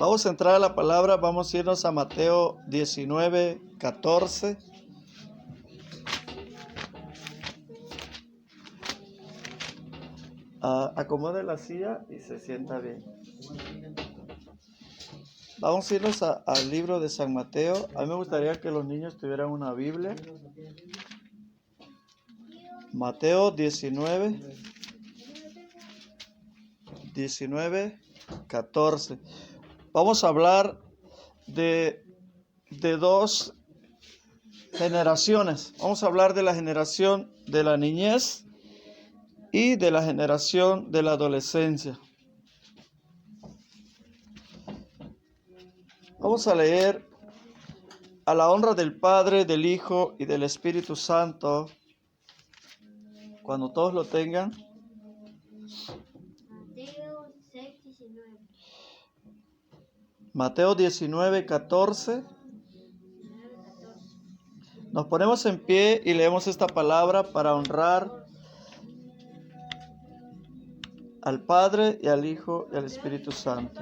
Vamos a entrar a la palabra, vamos a irnos a Mateo 19, 14. Acomode la silla y se sienta bien. Vamos a irnos al libro de San Mateo. A mí me gustaría que los niños tuvieran una Biblia. Mateo 19, 14. Vamos a hablar de dos generaciones. Vamos a hablar de la generación de la niñez y de la generación de la adolescencia. Vamos a leer a la honra del Padre, del Hijo y del Espíritu Santo. Cuando todos lo tengan. Mateo 19, 14. Nos ponemos en pie y leemos esta palabra para honrar al Padre y al Hijo y al Espíritu Santo.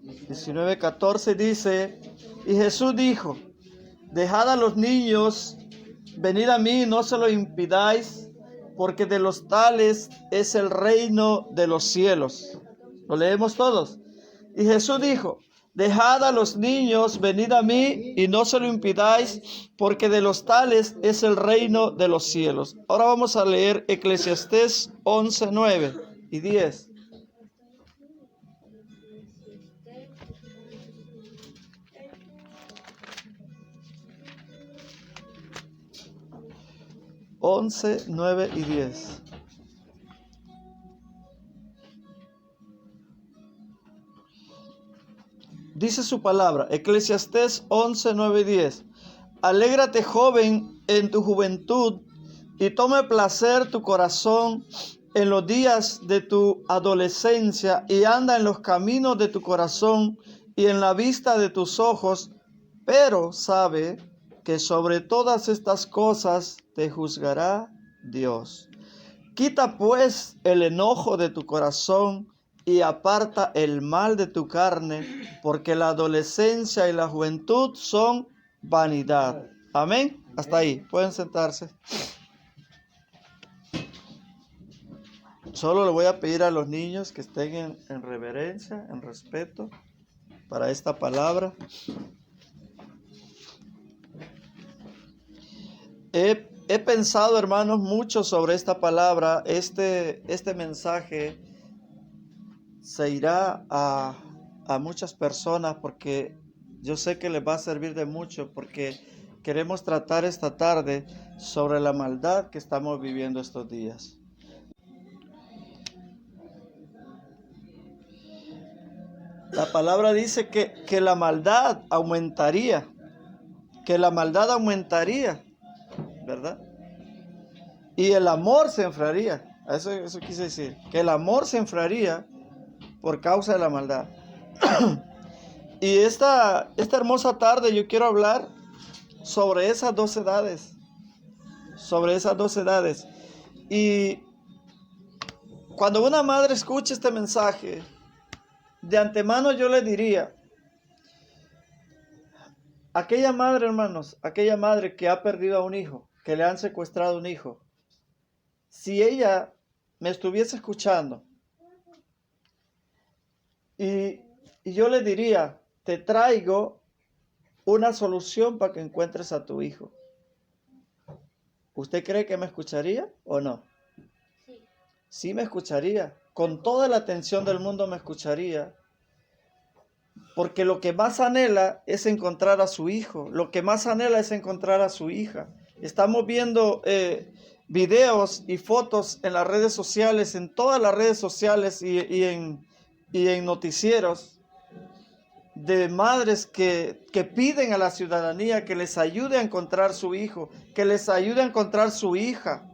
19, 14 dice: y Jesús dijo: dejad a los niños, venid a mí, no se lo impidáis, porque de los tales es el reino de los cielos. ¿Lo leemos todos? Y Jesús dijo: dejad a los niños, venid a mí, y no se lo impidáis, porque de los tales es el reino de los cielos. Ahora vamos a leer Eclesiastés 11, 9 y 10. 11, 9 y 10. Dice su palabra, Eclesiastés 11, 9 y 10. Alégrate, joven, en tu juventud, y tome placer tu corazón en los días de tu adolescencia, y anda en los caminos de tu corazón y en la vista de tus ojos, pero sabe que sobre todas estas cosas te juzgará Dios. Quita pues el enojo de tu corazón y aparta el mal de tu carne, porque la adolescencia y la juventud son vanidad. Amén. Hasta ahí. Pueden sentarse. Solo le voy a pedir a los niños que estén en reverencia, en respeto para esta palabra. He pensado, hermanos, mucho sobre esta palabra. Este mensaje se irá a muchas personas, porque yo sé que les va a servir de mucho, porque queremos tratar esta tarde sobre la maldad que estamos viviendo estos días. La palabra dice que la maldad aumentaría, ¿verdad? Y el amor se enfriaría. Eso quise decir, que el amor se enfriaría por causa de la maldad. Y esta hermosa tarde yo quiero hablar sobre esas dos edades. Y cuando una madre escuche este mensaje, de antemano yo le diría, aquella madre, hermanos, aquella madre que ha perdido a un hijo, que le han secuestrado un hijo, si ella me estuviese escuchando y yo le diría, te traigo una solución para que encuentres a tu hijo, ¿usted cree que me escucharía o no? Sí. Sí me escucharía, con toda la atención del mundo me escucharía, porque lo que más anhela es encontrar a su hijo, lo que más anhela es encontrar a su hija. Estamos viendo videos y fotos en las redes sociales, en todas las redes sociales y en noticieros, de madres que piden a la ciudadanía que les ayude a encontrar su hijo, que les ayude a encontrar su hija.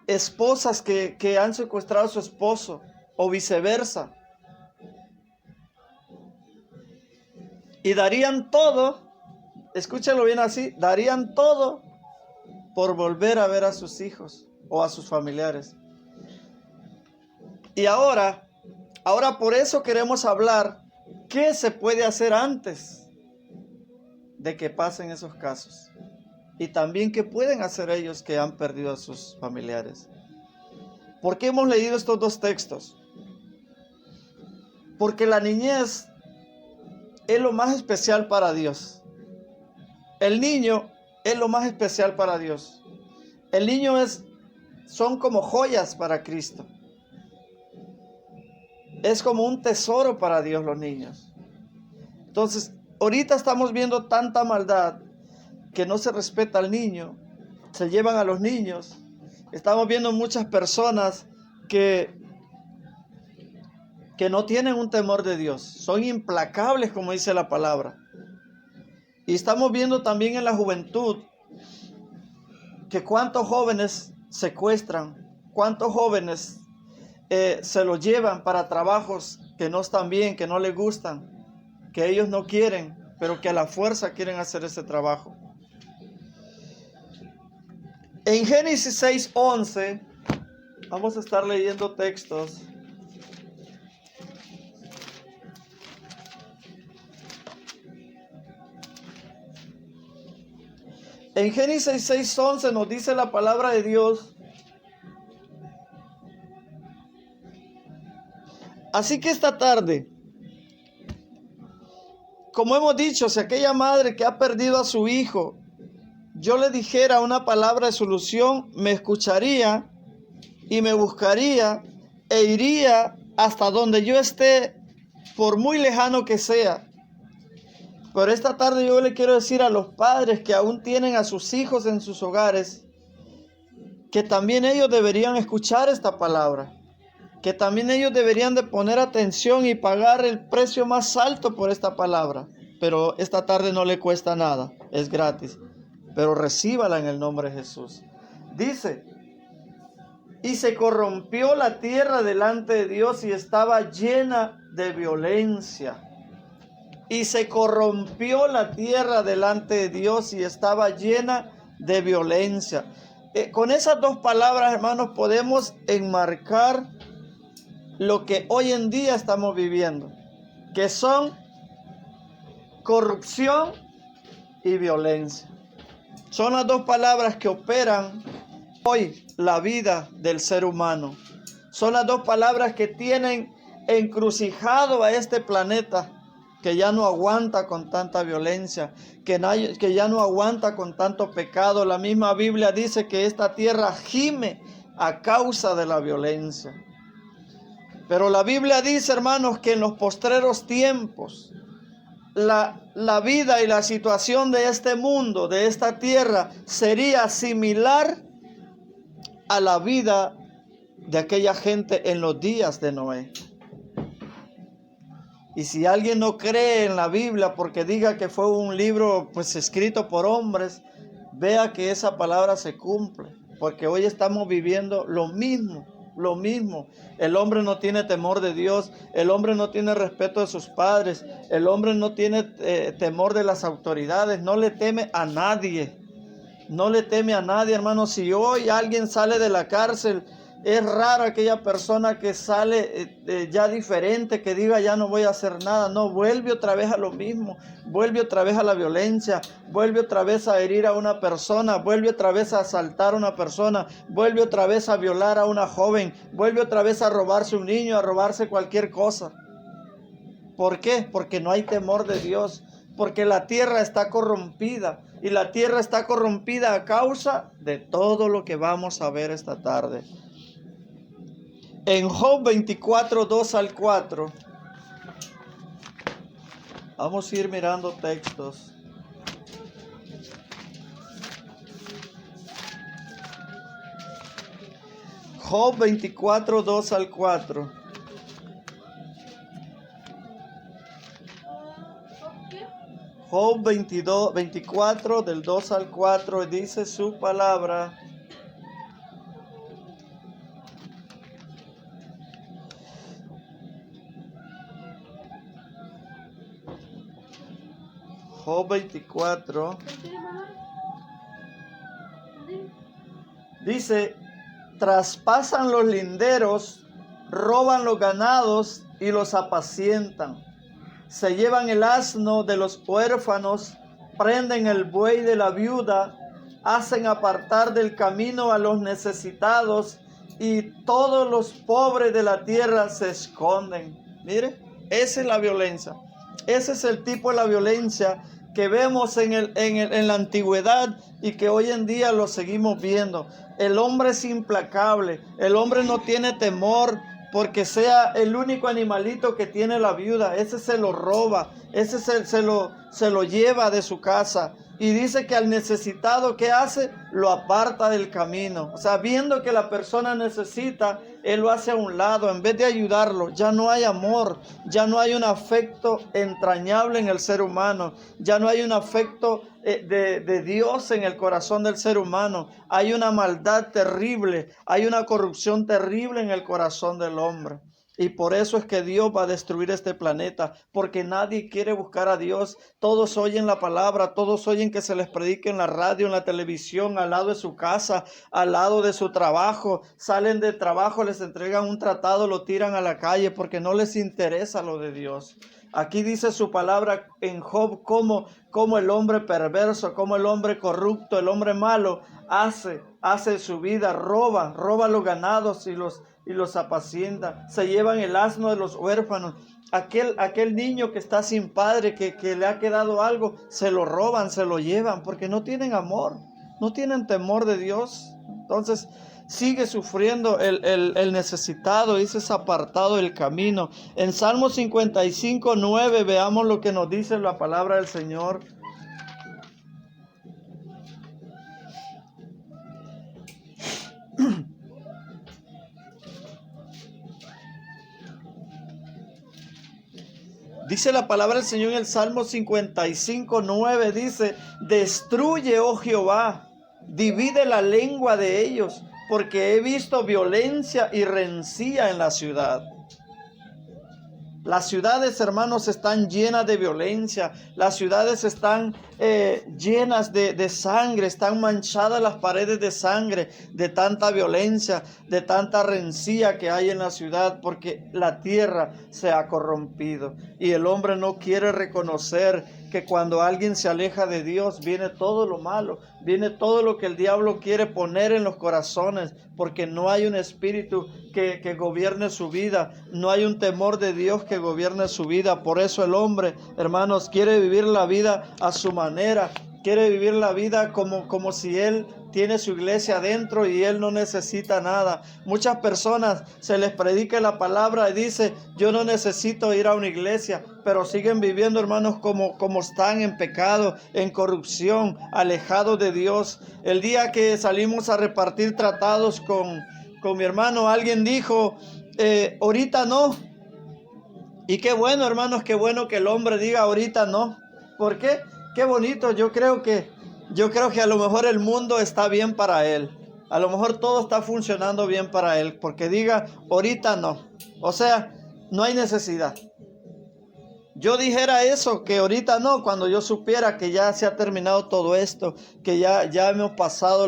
Esposas que han secuestrado a su esposo o viceversa. Y darían todo, escúchalo bien así, darían todo por volver a ver a sus hijos o a sus familiares. Y ahora Ahora por eso queremos hablar qué se puede hacer antes de que pasen esos casos. Y también qué pueden hacer ellos que han perdido a sus familiares. ¿Por qué hemos leído estos dos textos? Porque la niñez es lo más especial para Dios. El niño es lo más especial para Dios. El niño son como joyas para Cristo. Es como un tesoro para Dios los niños. Entonces, ahorita estamos viendo tanta maldad que no se respeta al niño. Se llevan a los niños. Estamos viendo muchas personas que no tienen un temor de Dios. Son implacables, como dice la palabra. Y estamos viendo también en la juventud que cuántos jóvenes secuestran, cuántos jóvenes se los llevan para trabajos que no están bien, que no les gustan, que ellos no quieren, pero que a la fuerza quieren hacer ese trabajo. En Génesis 6:11, vamos a estar leyendo textos. En Génesis 6:11 nos dice la palabra de Dios: así que esta tarde, como hemos dicho, si aquella madre que ha perdido a su hijo, yo le dijera una palabra de solución, me escucharía y me buscaría e iría hasta donde yo esté, por muy lejano que sea. Pero esta tarde yo le quiero decir a los padres que aún tienen a sus hijos en sus hogares, que también ellos deberían escuchar esta palabra, que también ellos deberían de poner atención y pagar el precio más alto por esta palabra. Pero esta tarde no le cuesta nada, es gratis, pero recíbala en el nombre de Jesús. Dice: y se corrompió la tierra delante de Dios y estaba llena de violencia. Y se corrompió la tierra delante de Dios y estaba llena de violencia. Con esas dos palabras, hermanos, podemos enmarcar lo que hoy en día estamos viviendo, que son corrupción y violencia. Son las dos palabras que operan hoy la vida del ser humano. Son las dos palabras que tienen encrucijado a este planeta, que ya no aguanta con tanta violencia, que ya no aguanta con tanto pecado. La misma Biblia dice que esta tierra gime a causa de la violencia. Pero la Biblia dice, hermanos, que en los postreros tiempos, la vida y la situación de este mundo, de esta tierra, sería similar a la vida de aquella gente en los días de Noé. Y si alguien no cree en la Biblia porque diga que fue un libro pues escrito por hombres, vea que esa palabra se cumple, porque hoy estamos viviendo lo mismo. El hombre no tiene temor de Dios, el hombre no tiene respeto de sus padres, el hombre no tiene temor de las autoridades, no le teme a nadie. No le teme a nadie, hermano. Si hoy alguien sale de la cárcel, es raro aquella persona que sale ya diferente, que diga ya no voy a hacer nada. No, vuelve otra vez a lo mismo, vuelve otra vez a la violencia, vuelve otra vez a herir a una persona, vuelve otra vez a asaltar a una persona, vuelve otra vez a violar a una joven, vuelve otra vez a robarse un niño, a robarse cualquier cosa. ¿Por qué? Porque no hay temor de Dios, porque la tierra está corrompida. Y la tierra está corrompida a causa de todo lo que vamos a ver esta tarde. En Job 24, 2 al 4. Vamos a ir mirando textos. Job 24, 2 al 4. Job 24 del 2 al 4 dice su palabra: Job 24 dice: traspasan los linderos roban los ganados y los apacientan. Se llevan el asno de los huérfanos, prenden el buey de la viuda, hacen apartar del camino a los necesitados y todos los pobres de la tierra se esconden. Mire, esa es la violencia. Ese es el tipo de la violencia que vemos en la antigüedad y que hoy en día lo seguimos viendo. El hombre es implacable, el hombre no tiene temor porque sea el único animalito que tiene la viuda. Ese se lo roba, ese se lo lleva de su casa. Y dice que al necesitado, ¿qué hace? Lo aparta del camino. O sea, viendo que la persona necesita, él lo hace a un lado. En vez de ayudarlo, ya no hay amor. Ya no hay un afecto entrañable en el ser humano. Ya no hay un afecto de Dios en el corazón del ser humano. Hay una maldad terrible. Hay una corrupción terrible en el corazón del hombre. Y por eso es que Dios va a destruir este planeta, porque nadie quiere buscar a Dios. Todos oyen la palabra, todos oyen que se les predique en la radio, en la televisión, al lado de su casa, al lado de su trabajo. Salen de trabajo, les entregan un tratado, lo tiran a la calle porque no les interesa lo de Dios. Aquí dice su palabra en Job como el hombre perverso, como el hombre corrupto, el hombre malo hace su vida, roba los ganados y los apacienta. Se llevan el asno de los huérfanos. Aquel niño que está sin padre, que le ha quedado algo, se lo roban, se lo llevan, porque no tienen amor, no tienen temor de Dios. Entonces sigue sufriendo el necesitado, dice, es apartado del camino. En Salmo 55:9 veamos lo que nos dice la palabra del Señor. Dice la palabra del Señor en el Salmo 55:9, dice: destruye, oh Jehová, divide la lengua de ellos, porque he visto violencia y rencilla en la ciudad. Las ciudades, hermanos, están llenas de violencia. Las ciudades están llenas de sangre. Están manchadas las paredes de sangre, de tanta violencia, de tanta rencilla que hay en la ciudad, porque la tierra se ha corrompido. Y el hombre no quiere reconocer que cuando alguien se aleja de Dios, viene todo lo malo, viene todo lo que el diablo quiere poner en los corazones, porque no hay un espíritu que gobierne su vida, no hay un temor de Dios que gobierne su vida. Por eso el hombre, hermanos, quiere vivir la vida a su manera, quiere vivir la vida como si él tiene su iglesia adentro y él no necesita nada. Muchas personas se les predica la palabra y dice: yo no necesito ir a una iglesia, pero siguen viviendo, hermanos, como están en pecado, en corrupción, alejados de Dios. El día que salimos a repartir tratados con mi hermano, alguien dijo: ahorita no. Y qué bueno, hermanos, qué bueno que el hombre diga ahorita no. ¿Por qué? Qué bonito. Yo creo que a lo mejor el mundo está bien para él. A lo mejor todo está funcionando bien para él, porque diga ahorita no. O sea, no hay necesidad. Yo dijera eso, que ahorita no, cuando yo supiera que ya se ha terminado todo esto, que ya hemos pasado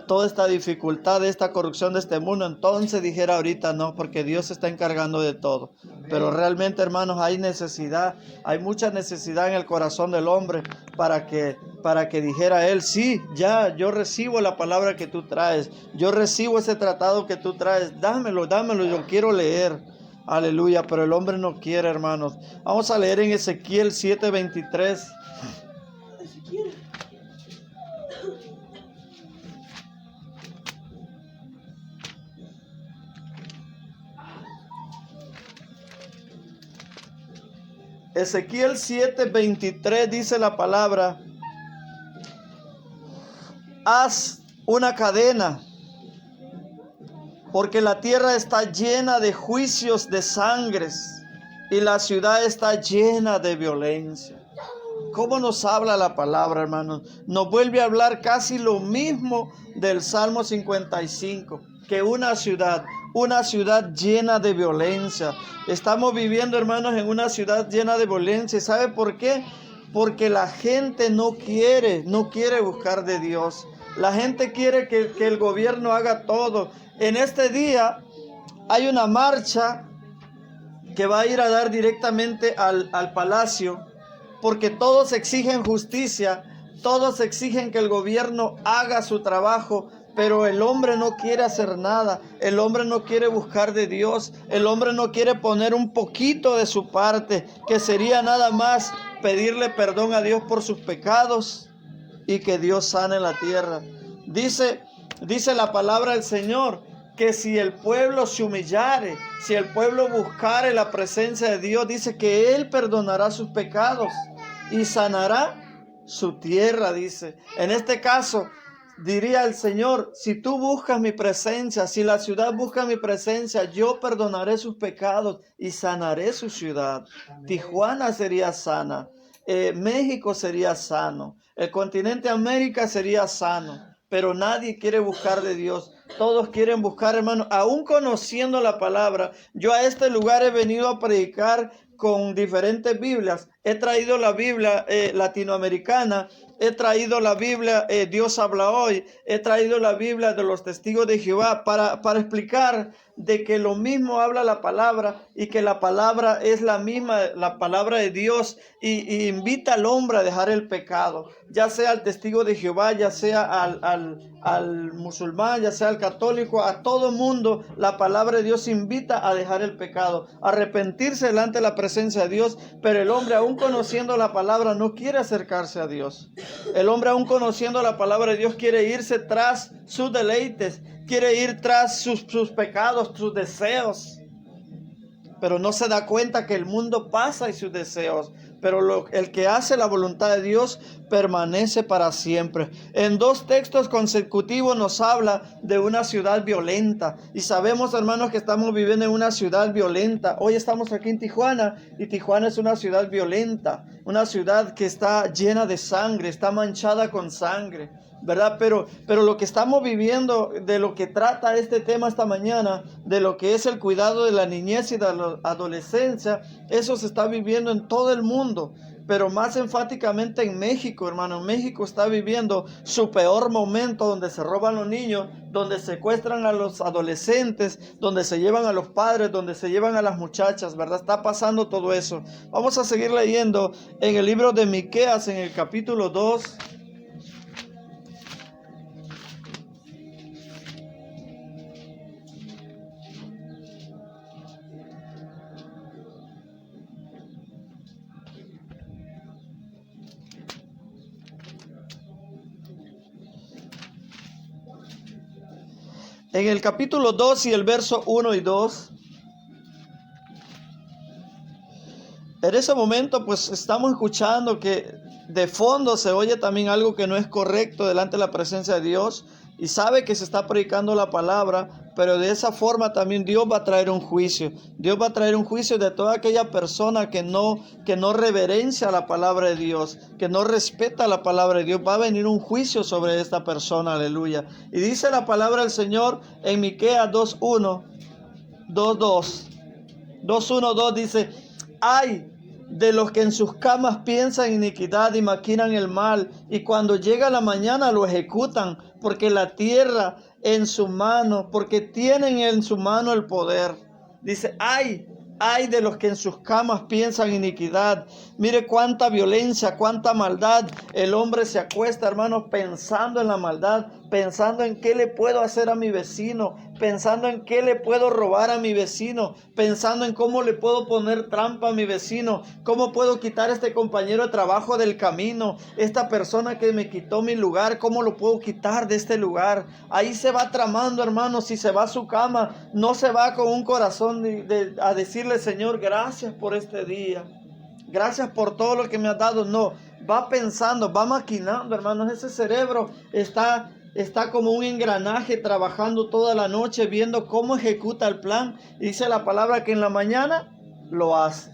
toda esta dificultad, esta corrupción de este mundo, entonces dijera ahorita no, porque Dios se está encargando de todo. Pero realmente, hermanos, hay necesidad, hay mucha necesidad en el corazón del hombre para que dijera él: sí, ya, yo recibo la palabra que tú traes, yo recibo ese tratado que tú traes, dámelo, yo quiero leer. Aleluya, pero el hombre no quiere, hermanos. Vamos a leer en Ezequiel 7:23. Ezequiel 7:23 dice la palabra: haz una cadena, porque la tierra está llena de juicios de sangres y la ciudad está llena de violencia. ¿Cómo nos habla la palabra, hermanos? Nos vuelve a hablar casi lo mismo del Salmo 55, que una ciudad llena de violencia. Estamos viviendo, hermanos, en una ciudad llena de violencia. ¿Y sabe por qué? Porque la gente no quiere buscar de Dios. La gente quiere que el gobierno haga todo. En este día hay una marcha que va a ir a dar directamente al palacio, porque todos exigen justicia, todos exigen que el gobierno haga su trabajo, pero el hombre no quiere hacer nada, el hombre no quiere buscar de Dios, el hombre no quiere poner un poquito de su parte, que sería nada más pedirle perdón a Dios por sus pecados y que Dios sane la tierra. Dice la palabra del Señor que si el pueblo se humillare, si el pueblo buscare la presencia de Dios, dice que Él perdonará sus pecados y sanará su tierra, dice. En este caso, diría el Señor, si tú buscas mi presencia, si la ciudad busca mi presencia, yo perdonaré sus pecados y sanaré su ciudad. Tijuana sería sana, México sería sano, el continente América sería sano, pero nadie quiere buscar de Dios. Todos quieren buscar, hermano, aún conociendo la palabra. Yo a este lugar he venido a predicar con diferentes Biblias. He traído la Biblia latinoamericana, he traído la Biblia Dios habla hoy, he traído la Biblia de los testigos de Jehová para explicar de que lo mismo habla la palabra y que la palabra es la misma, la palabra de Dios y invita al hombre a dejar el pecado, ya sea al testigo de Jehová, ya sea al musulmán, ya sea al católico, a todo mundo. La palabra de Dios invita a dejar el pecado, a arrepentirse delante de la presencia de Dios, pero el hombre aún conociendo la palabra no quiere acercarse a Dios. El hombre aún conociendo la palabra de Dios quiere irse tras sus deleites, quiere ir tras sus pecados, sus deseos, pero no se da cuenta que el mundo pasa y sus deseos, pero el que hace la voluntad de Dios permanece para siempre. En 2 textos consecutivos nos habla de una ciudad violenta, y sabemos, hermanos, que estamos viviendo en una ciudad violenta. Hoy estamos aquí en Tijuana, y Tijuana es una ciudad violenta, una ciudad que está llena de sangre, está manchada con sangre, ¿verdad? Pero lo que estamos viviendo, de lo que trata este tema esta mañana, de lo que es el cuidado de la niñez y de la adolescencia, eso se está viviendo en todo el mundo, pero más enfáticamente en México, hermano. México está viviendo su peor momento, donde se roban los niños, donde secuestran a los adolescentes, donde se llevan a los padres, donde se llevan a las muchachas, ¿verdad? Está pasando todo eso. Vamos a seguir leyendo en el libro de Miqueas, en el capítulo 2. En el capítulo 2 y el verso 1 y 2, en ese momento pues estamos escuchando que de fondo se oye también algo que no es correcto delante de la presencia de Dios, y sabe que se está predicando la palabra, pero de esa forma también Dios va a traer un juicio. Dios va a traer un juicio de toda aquella persona que no reverencia la palabra de Dios, que no respeta la palabra de Dios. Va a venir un juicio sobre esta persona, aleluya. Y dice la palabra del Señor en Miqueas 2:1, 2:2, 2:1-2 dice: ¡ay de los que en sus camas piensan iniquidad y maquinan el mal, y cuando llega la mañana lo ejecutan, porque la tierra en su mano, porque tienen en su mano el poder! Dice: ¡ay de los que en sus camas piensan iniquidad! Mire cuánta violencia, cuánta maldad. El hombre se acuesta, hermanos, pensando en la maldad, pensando en qué le puedo hacer a mi vecino, pensando en qué le puedo robar a mi vecino, pensando en cómo le puedo poner trampa a mi vecino, cómo puedo quitar a este compañero de trabajo del camino, esta persona que me quitó mi lugar, cómo lo puedo quitar de este lugar. Ahí se va tramando, hermanos. Si se va a su cama, no se va con un corazón a decirle: Señor, gracias por este día, gracias por todo lo que me has dado. No, va pensando, va maquinando, hermanos. Ese cerebro está como un engranaje trabajando toda la noche, viendo cómo ejecuta el plan. Y dice la palabra que en la mañana lo hace.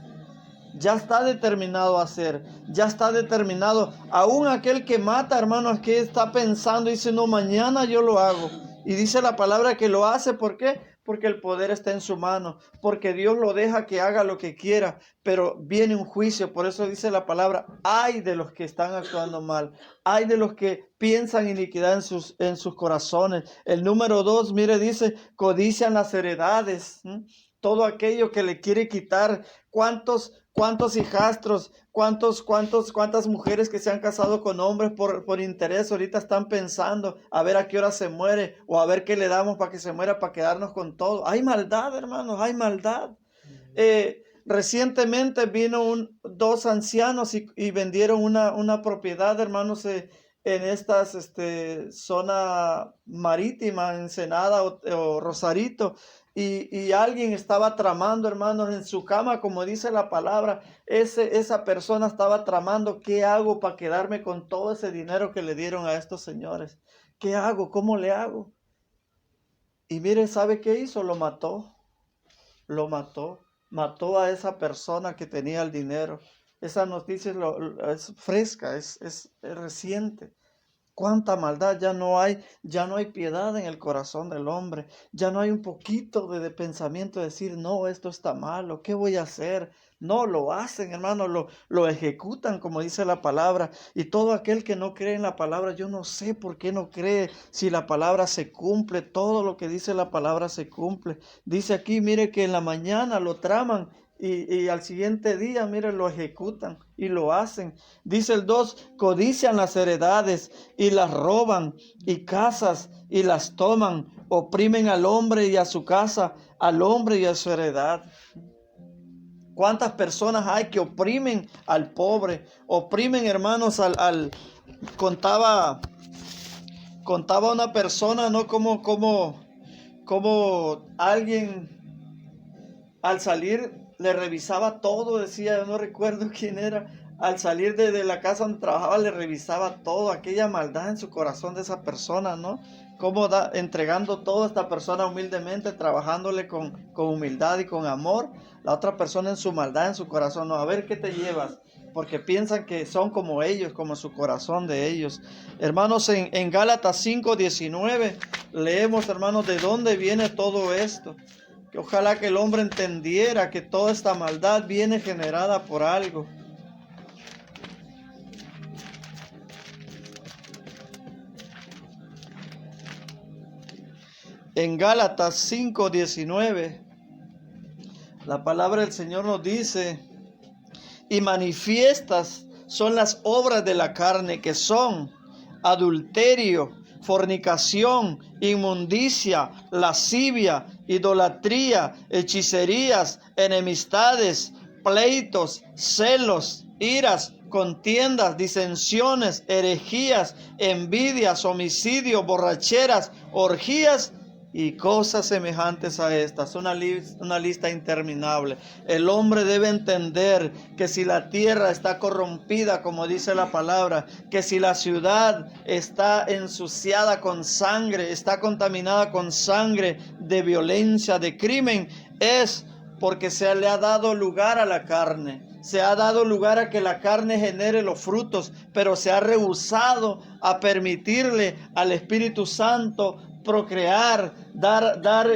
Ya está determinado a hacer, ya está determinado. Aún aquel que mata, hermanos, que está pensando, dice: no, mañana yo lo hago. Y dice la palabra que lo hace. ¿Por qué? porque el poder está en su mano, porque Dios lo deja que haga lo que quiera, pero viene un juicio. Por eso dice la palabra, ay de los que están actuando mal, ay de los que piensan iniquidad en sus corazones. El número 2, mire, dice, codician las heredades, todo aquello que le quiere quitar. ¿Cuántos hijastros, cuántas mujeres que se han casado con hombres por interés ahorita están pensando a ver a qué hora se muere o a ver qué le damos para que se muera, para quedarnos con todo? Hay maldad, hermanos, hay maldad. Recientemente vino dos ancianos y vendieron una propiedad, hermanos, en estas zona marítima, Ensenada o Rosarito. Y alguien estaba tramando, hermanos, en su cama, como dice la palabra. Esa persona estaba tramando, ¿qué hago para quedarme con todo ese dinero que le dieron a estos señores? ¿Qué hago? ¿Cómo le hago? Y mire, ¿sabe qué hizo? Lo mató. Mató a esa persona que tenía el dinero. Esa noticia es fresca, es reciente. Cuánta maldad, ya no hay piedad en el corazón del hombre, ya no hay un poquito de pensamiento de decir, no, esto está malo, ¿qué voy a hacer? No, lo hacen, hermano, lo ejecutan, como dice la palabra. Y todo aquel que no cree en la palabra, yo no sé por qué no cree, si la palabra se cumple, todo lo que dice la palabra se cumple. Dice aquí, mire que en la mañana lo traman, y al siguiente día, mire, lo ejecutan y lo hacen. Dice el 2, codician las heredades y las roban, y casas y las toman, oprimen al hombre y a su casa, al hombre y a su heredad. ¿Cuántas personas hay que oprimen al pobre? Oprimen, hermanos, contaba una persona, ¿no? Como alguien al salir le revisaba todo, decía, no recuerdo quién era, al salir de la casa donde trabajaba le revisaba todo, aquella maldad en su corazón de esa persona, ¿no? Cómo entregando todo a esta persona humildemente, trabajándole con humildad y con amor, la otra persona en su maldad, en su corazón, no, a ver qué te llevas, porque piensan que son como ellos, como su corazón de ellos. Hermanos, en Gálatas 5:19 leemos, hermanos, de dónde viene todo esto. Que ojalá que el hombre entendiera que toda esta maldad viene generada por algo. En Gálatas 5:19, la palabra del Señor nos dice, y manifiestas son las obras de la carne, que son adulterio, fornicación, inmundicia, lascivia, idolatría, hechicerías, enemistades, pleitos, celos, iras, contiendas, disensiones, herejías, envidias, homicidios, borracheras, orgías y cosas semejantes a estas. Una lista interminable. El hombre debe entender que si la tierra está corrompida, como dice la palabra, que si la ciudad está ensuciada con sangre, está contaminada con sangre de violencia, de crimen, es porque se le ha dado lugar a la carne. Se ha dado lugar a que la carne genere los frutos, pero se ha rehusado a permitirle al Espíritu Santo procrear, dar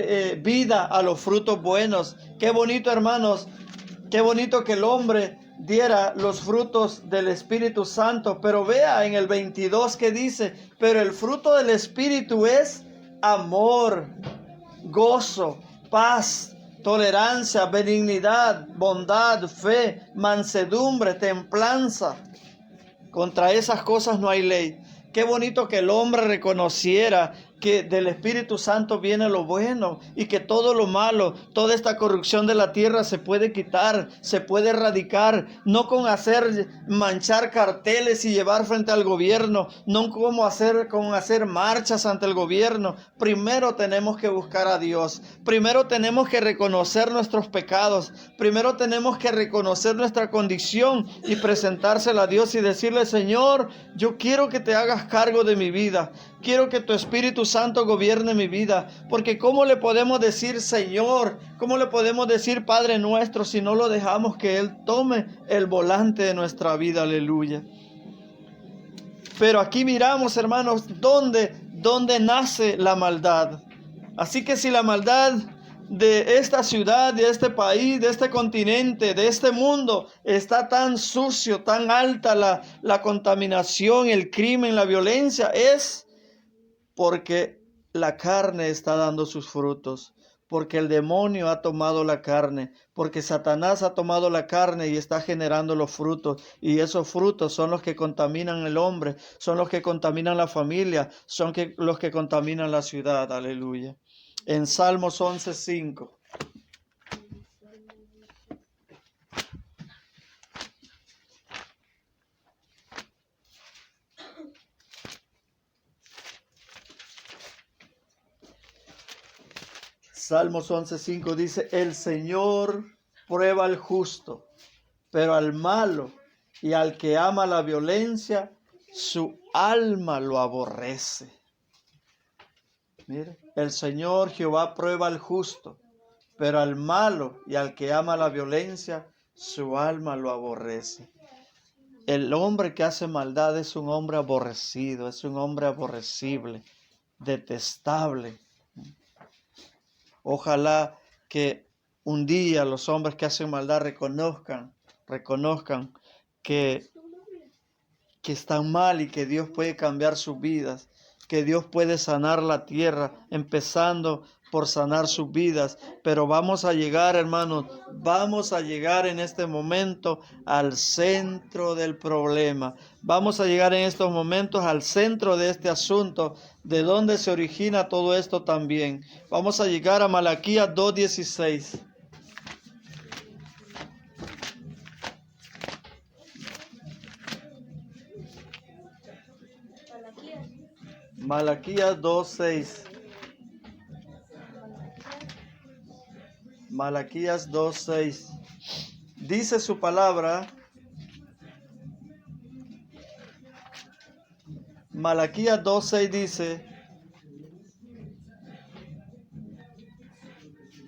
vida a los frutos buenos. Qué bonito, hermanos, qué bonito que el hombre diera los frutos del Espíritu Santo. Pero vea en el 22 que dice, pero el fruto del Espíritu es amor, gozo, paz, tolerancia, benignidad, bondad, fe, mansedumbre, templanza. Contra esas cosas no hay ley. Qué bonito que el hombre reconociera que del Espíritu Santo viene lo bueno y que todo lo malo, toda esta corrupción de la tierra se puede quitar, se puede erradicar, no con manchar carteles y llevar frente al gobierno, no con hacer marchas ante el gobierno. Primero tenemos que buscar a Dios, primero tenemos que reconocer nuestros pecados, primero tenemos que reconocer nuestra condición y presentársela a Dios y decirle, Señor, yo quiero que te hagas cargo de mi vida. Quiero que tu Espíritu Santo gobierne mi vida, porque ¿cómo le podemos decir Señor? ¿Cómo le podemos decir Padre nuestro si no lo dejamos que Él tome el volante de nuestra vida? Aleluya. Pero aquí miramos, hermanos, dónde nace la maldad. Así que si la maldad de esta ciudad, de este país, de este continente, de este mundo, está tan sucio, tan alta la contaminación, el crimen, la violencia, es porque la carne está dando sus frutos, porque el demonio ha tomado la carne, porque Satanás ha tomado la carne y está generando los frutos, y esos frutos son los que contaminan el hombre, son los que contaminan la familia, son los que contaminan la ciudad. Aleluya. En Salmos 11:5. Salmos 11:5 dice: el Señor prueba al justo, pero al malo y al que ama la violencia, su alma lo aborrece. Mire, el Señor Jehová prueba al justo, pero al malo y al que ama la violencia, su alma lo aborrece. El hombre que hace maldad es un hombre aborrecido, es un hombre aborrecible, detestable. Ojalá que un día los hombres que hacen maldad reconozcan que están mal y que Dios puede cambiar sus vidas, que Dios puede sanar la tierra, empezando por sanar sus vidas. Pero vamos a llegar, hermanos, vamos a llegar en este momento al centro del problema. Vamos a llegar en estos momentos al centro de este asunto, de donde se origina todo esto también. Vamos a llegar a Malaquías 2:16. Malaquías 2:6. Malaquías 2:6. Dice su palabra. Malaquías 2:6 dice.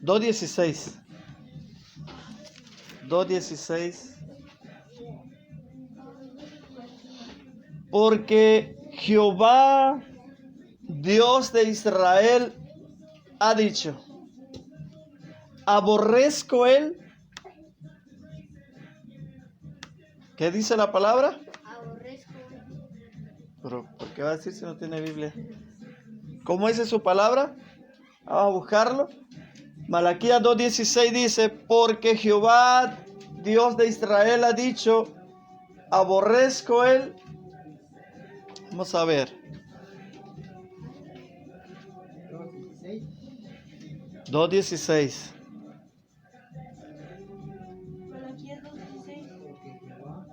2:16. 2:16. Porque Jehová, Dios de Israel, ha dicho: aborrezco él. ¿Qué dice la palabra? Aborrezco. Pero ¿por qué va a decir si no tiene Biblia? ¿Cómo dice su palabra? Vamos a buscarlo. Malaquías 2:16 dice: porque Jehová, Dios de Israel, ha dicho: aborrezco él. Vamos a ver. 2:16. Malaquías 2:16. Porque Jehová,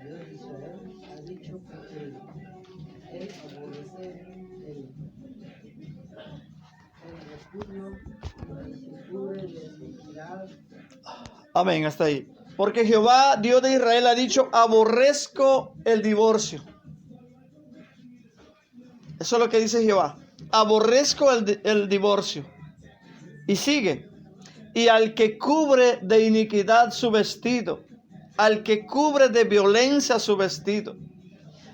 Dios de Israel, ha dicho que él aborrece el repudio que cubre de iniquidad. Amén, hasta ahí. Porque Jehová, Dios de Israel, ha dicho: aborrezco el divorcio. Eso es lo que dice Jehová. Aborrezco el divorcio. Y sigue: y al que cubre de iniquidad su vestido, al que cubre de violencia su vestido.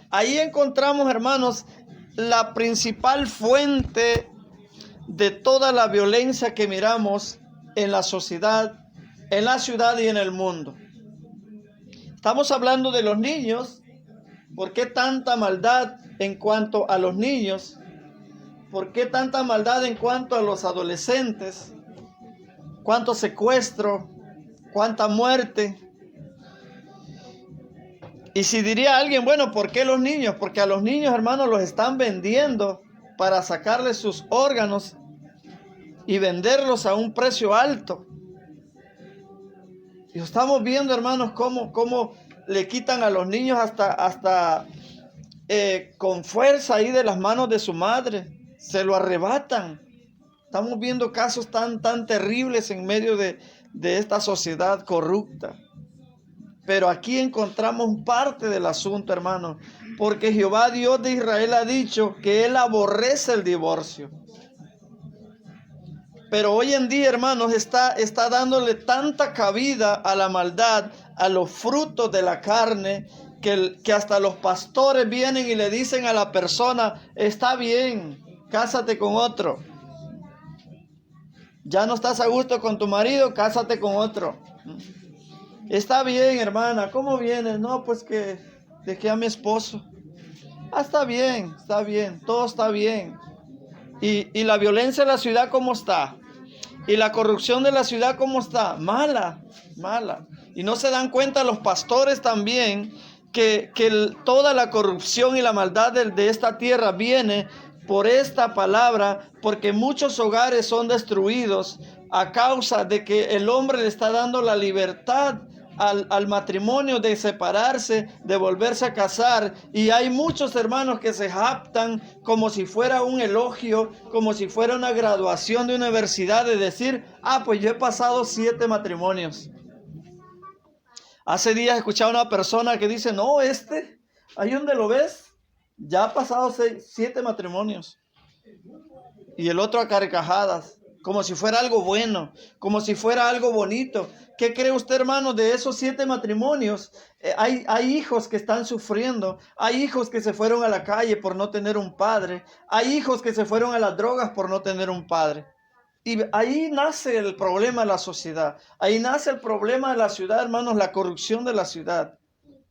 Ahí encontramos, hermanos, la principal fuente de toda la violencia que miramos en la sociedad, en la ciudad y en el mundo. Estamos hablando de los niños. ¿Por qué tanta maldad en cuanto a los niños? ¿Por qué tanta maldad en cuanto a los adolescentes? ¿Cuánto secuestro? ¿Cuánta muerte? Y si diría alguien, bueno, ¿por qué los niños? Porque a los niños, hermanos, los están vendiendo para sacarles sus órganos y venderlos a un precio alto. Y estamos viendo, hermanos, cómo le quitan a los niños hasta con fuerza ahí de las manos de su madre. Se lo arrebatan. Estamos viendo casos tan terribles en medio de esta sociedad corrupta. Pero aquí encontramos parte del asunto, hermanos. Porque Jehová, Dios de Israel, ha dicho que Él aborrece el divorcio. Pero hoy en día, hermanos, está dándole tanta cabida a la maldad, a los frutos de la carne, que hasta los pastores vienen y le dicen a la persona: está bien, cásate con otro. Ya no estás a gusto con tu marido, cásate con otro. Está bien, hermana, ¿cómo vienes? No, pues que dejé a mi esposo. Ah, está bien, todo está bien. Y la violencia de la ciudad, ¿cómo está? Y la corrupción de la ciudad, ¿cómo está? Mala. Y no se dan cuenta los pastores también que toda la corrupción y la maldad de esta tierra viene por esta palabra, porque muchos hogares son destruidos a causa de que el hombre le está dando la libertad al matrimonio de separarse, de volverse a casar. Y hay muchos hermanos que se jactan como si fuera un elogio, como si fuera una graduación de universidad, de decir, pues yo he pasado 7 matrimonios. Hace días escuchaba a una persona que dice, no, ahí donde lo ves, ya ha pasado 7 matrimonios. Y el otro a carcajadas, como si fuera algo bueno, como si fuera algo bonito. ¿Qué cree usted, hermano, de esos 7 matrimonios? Hay hijos que están sufriendo, hay hijos que se fueron a la calle por no tener un padre, hay hijos que se fueron a las drogas por no tener un padre. Y ahí nace el problema de la sociedad, ahí nace el problema de la ciudad, hermanos, la corrupción de la ciudad.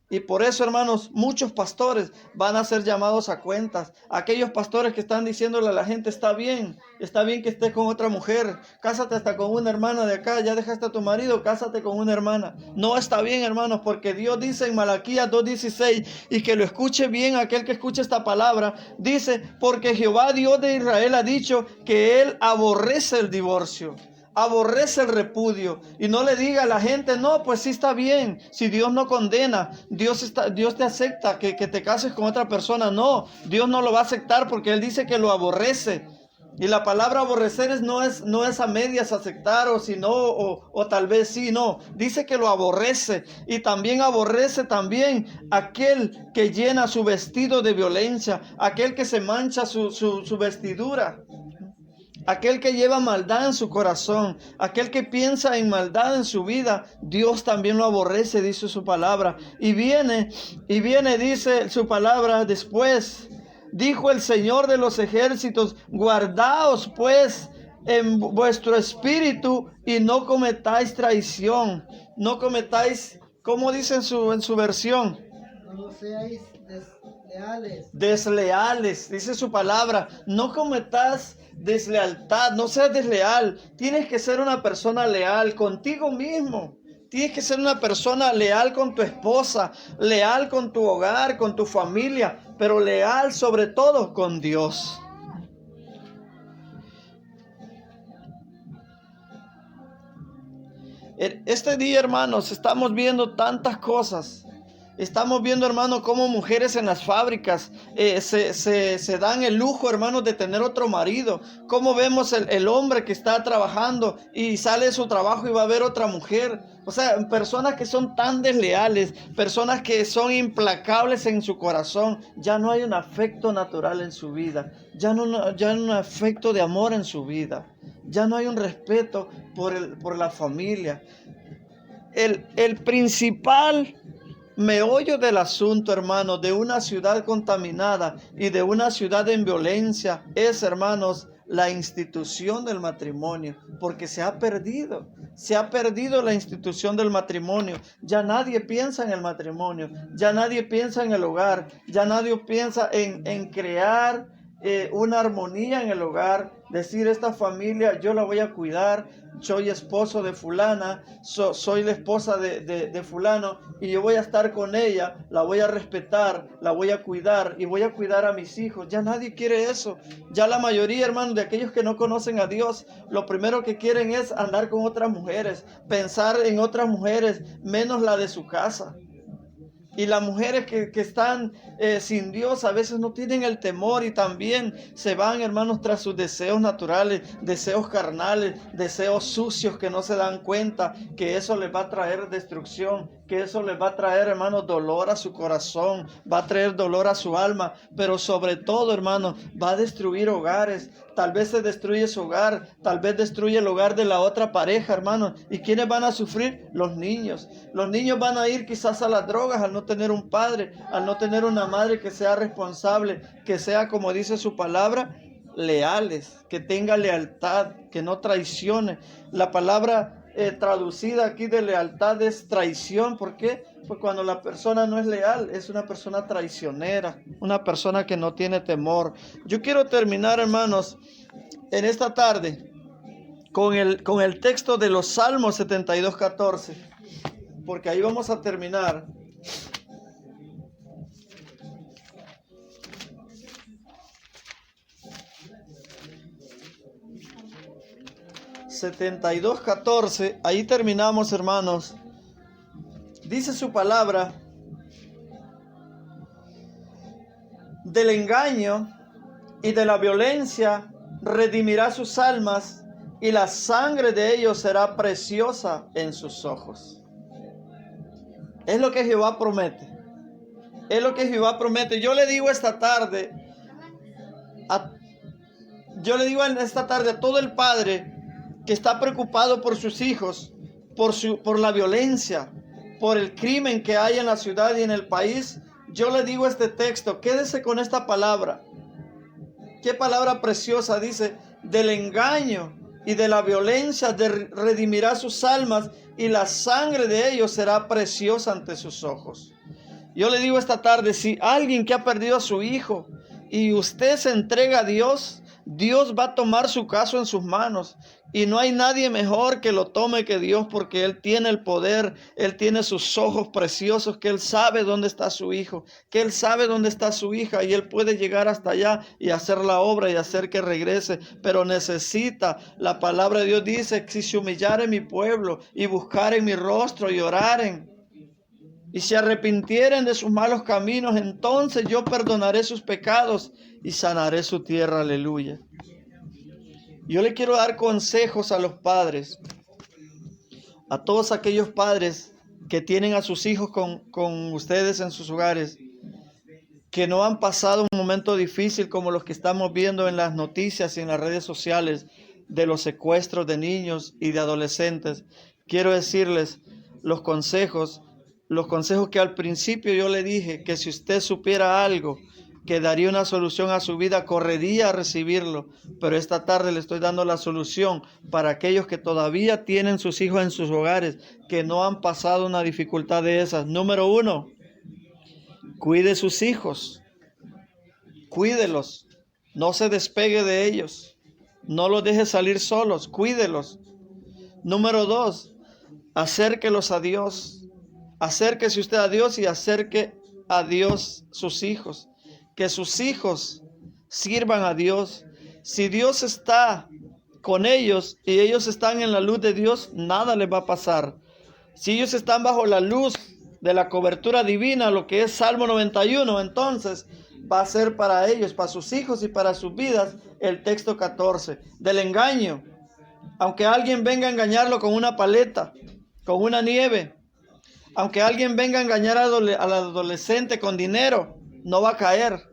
Y por eso, hermanos, muchos pastores van a ser llamados a cuentas. Aquellos pastores que están diciéndole a la gente, está bien que estés con otra mujer, cásate hasta con una hermana de acá, ya dejaste a tu marido, cásate con una hermana. No está bien, hermanos, porque Dios dice en Malaquías 2:16, y que lo escuche bien aquel que escuche esta palabra, dice, porque Jehová Dios de Israel ha dicho que Él aborrece el divorcio. Aborrece el repudio. Y no le diga a la gente, no, pues sí está bien. Si Dios no condena, Dios te acepta que te cases con otra persona. No, Dios no lo va a aceptar porque Él dice que lo aborrece. Y la palabra aborrecer no es a medias aceptar o si no, o tal vez sí, no. Dice que lo aborrece. Y también aborrece también aquel que llena su vestido de violencia, aquel que se mancha su vestidura. Aquel que lleva maldad en su corazón, aquel que piensa en maldad en su vida, Dios también lo aborrece, dice su palabra. Y viene, dice su palabra después. Dijo el Señor de los ejércitos, guardaos pues en vuestro espíritu y no cometáis traición. No cometáis, ¿cómo dice en su versión? No seáis desleales, dice su palabra. No cometas deslealtad, no seas desleal. Tienes que ser una persona leal contigo mismo. Tienes que ser una persona leal con tu esposa, leal con tu hogar, con tu familia, pero leal sobre todo con Dios. Este día, hermanos, estamos viendo tantas cosas. Estamos viendo, hermanos, cómo mujeres en las fábricas se dan el lujo, hermanos, de tener otro marido. Cómo vemos el hombre que está trabajando y sale de su trabajo y va a ver otra mujer. O sea, personas que son tan desleales, personas que son implacables en su corazón. Ya no hay un afecto natural en su vida. Ya no hay un afecto de amor en su vida. Ya no hay un respeto por la familia. El principal meollo del asunto, hermanos, de una ciudad contaminada y de una ciudad en violencia es, hermanos, la institución del matrimonio, porque se ha perdido la institución del matrimonio. Ya nadie piensa en el matrimonio, ya nadie piensa en el hogar, ya nadie piensa en crear una armonía en el hogar, decir, esta familia yo la voy a cuidar, soy esposo de fulana, soy la esposa de fulano y yo voy a estar con ella, la voy a respetar, la voy a cuidar y voy a cuidar a mis hijos. Ya nadie quiere eso. Ya la mayoría, hermanos, de aquellos que no conocen a Dios, lo primero que quieren es andar con otras mujeres, pensar en otras mujeres, menos la de su casa. Y las mujeres que están sin Dios a veces no tienen el temor y también se van, hermanos, tras sus deseos naturales, deseos carnales, deseos sucios que no se dan cuenta que eso les va a traer destrucción, que eso les va a traer, hermanos, dolor a su corazón, va a traer dolor a su alma, pero sobre todo, hermanos, va a destruir hogares. Tal vez se destruye su hogar, tal vez destruye el hogar de la otra pareja, hermanos. ¿Y quiénes van a sufrir? Los niños. Los niños van a ir quizás a las drogas al no tener un padre, al no tener una madre que sea responsable, que sea, como dice su palabra, leales, que tenga lealtad, que no traicione. La palabra traducida aquí de lealtad es traición. ¿Por qué? Pues cuando la persona no es leal, es una persona traicionera, una persona que no tiene temor. Yo quiero terminar, hermanos, en esta tarde con el texto de los Salmos 72:14, porque ahí vamos a terminar. (72:14), ahí terminamos, hermanos. Dice su palabra: del engaño y de la violencia redimirá sus almas, y la sangre de ellos será preciosa en sus ojos. Es lo que Jehová promete. Es lo que Jehová promete. Yo le digo esta tarde a todo el padre que está preocupado por sus hijos, por la violencia, por el crimen que hay en la ciudad y en el país. Yo le digo este texto, quédese con esta palabra. Qué palabra preciosa. Dice: del engaño y de la violencia redimirá sus almas, y la sangre de ellos será preciosa ante sus ojos. Yo le digo esta tarde, si alguien que ha perdido a su hijo y usted se entrega a Dios, Dios va a tomar su caso en sus manos. Y no hay nadie mejor que lo tome que Dios, porque Él tiene el poder, Él tiene sus ojos preciosos, que Él sabe dónde está su hijo, que Él sabe dónde está su hija, y Él puede llegar hasta allá y hacer la obra y hacer que regrese. Pero necesita, la palabra de Dios dice, si se humillare mi pueblo y buscaren mi rostro y oraren y se arrepintieren de sus malos caminos, entonces yo perdonaré sus pecados y sanaré su tierra. Aleluya. Yo le quiero dar consejos a los padres, a todos aquellos padres que tienen a sus hijos con ustedes en sus hogares, que no han pasado un momento difícil como los que estamos viendo en las noticias y en las redes sociales de los secuestros de niños y de adolescentes. Quiero decirles los consejos que al principio yo le dije, que si usted supiera algo que daría una solución a su vida, correría a recibirlo. Pero esta tarde le estoy dando la solución para aquellos que todavía tienen sus hijos en sus hogares, que no han pasado una dificultad de esas. Número 1, cuide sus hijos. Cuídelos. No se despegue de ellos. No los deje salir solos. Cuídelos. Número 2, acérquelos a Dios. Acérquese usted a Dios y acerque a Dios sus hijos. Que sus hijos sirvan a Dios. Si Dios está con ellos y ellos están en la luz de Dios, nada les va a pasar. Si ellos están bajo la luz de la cobertura divina, lo que es Salmo 91, entonces va a ser para ellos, para sus hijos y para sus vidas, el texto 14. Del engaño. Aunque alguien venga a engañarlo con una paleta, con una nieve, aunque alguien venga a engañar al adolescente con dinero, no va a caer.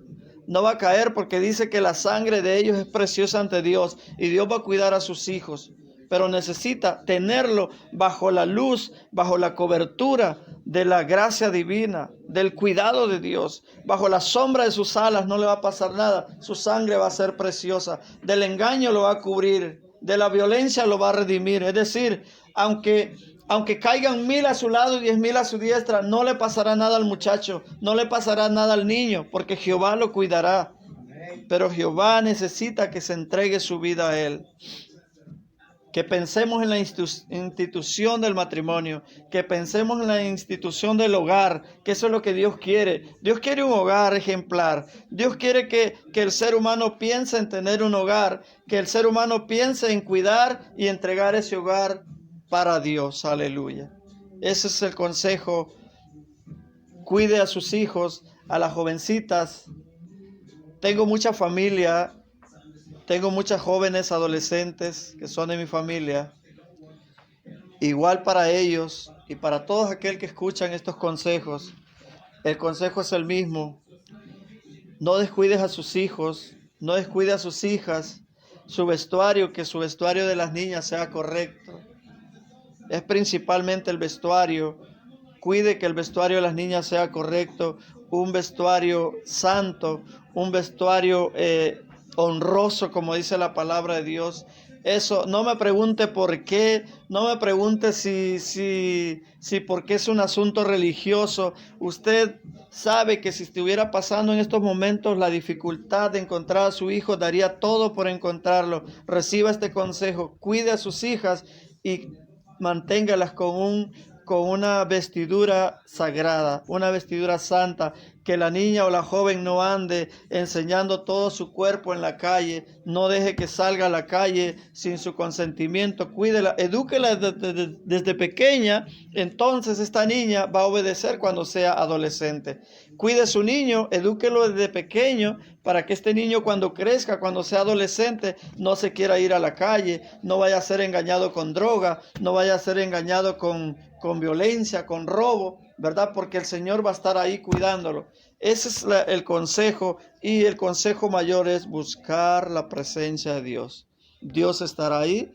No va a caer, porque dice que la sangre de ellos es preciosa ante Dios y Dios va a cuidar a sus hijos. Pero necesita tenerlo bajo la luz, bajo la cobertura de la gracia divina, del cuidado de Dios. Bajo la sombra de sus alas no le va a pasar nada. Su sangre va a ser preciosa. Del engaño lo va a cubrir. De la violencia lo va a redimir. Es decir, aunque caigan 1000 a su lado y 10,000 a su diestra, no le pasará nada al muchacho, no le pasará nada al niño, porque Jehová lo cuidará. Pero Jehová necesita que se entregue su vida a Él. Que pensemos en la institución del matrimonio, que pensemos en la institución del hogar, que eso es lo que Dios quiere. Dios quiere un hogar ejemplar. Dios quiere que el ser humano piense en tener un hogar, que el ser humano piense en cuidar y entregar ese hogar para Dios. Aleluya. Ese es el consejo. Cuide a sus hijos, a las jovencitas. Tengo mucha familia. Tengo muchas jóvenes adolescentes que son de mi familia. Igual para ellos y para todos aquellos que escuchan estos consejos, el consejo es el mismo. No descuides a sus hijos, no descuides a sus hijas, su vestuario, que su vestuario de las niñas sea correcto. Es principalmente el vestuario. Cuide que el vestuario de las niñas sea correcto, un vestuario santo, un vestuario honroso, como dice la palabra de Dios. Eso, no me pregunte por qué, no me pregunte si porque es un asunto religioso. Usted sabe que si estuviera pasando en estos momentos la dificultad de encontrar a su hijo, daría todo por encontrarlo. Reciba este consejo, cuide a sus hijas y manténgalas con una vestidura sagrada, una vestidura santa, que la niña o la joven no ande enseñando todo su cuerpo en la calle, no deje que salga a la calle sin su consentimiento, cuídela, edúquela desde pequeña, entonces esta niña va a obedecer cuando sea adolescente. Cuide a su niño, edúquelo desde pequeño para que este niño cuando crezca, cuando sea adolescente, no se quiera ir a la calle, no vaya a ser engañado con droga, no vaya a ser engañado con violencia, con robo, ¿verdad? Porque el Señor va a estar ahí cuidándolo. Ese es el consejo, y el consejo mayor es buscar la presencia de Dios. Dios estará ahí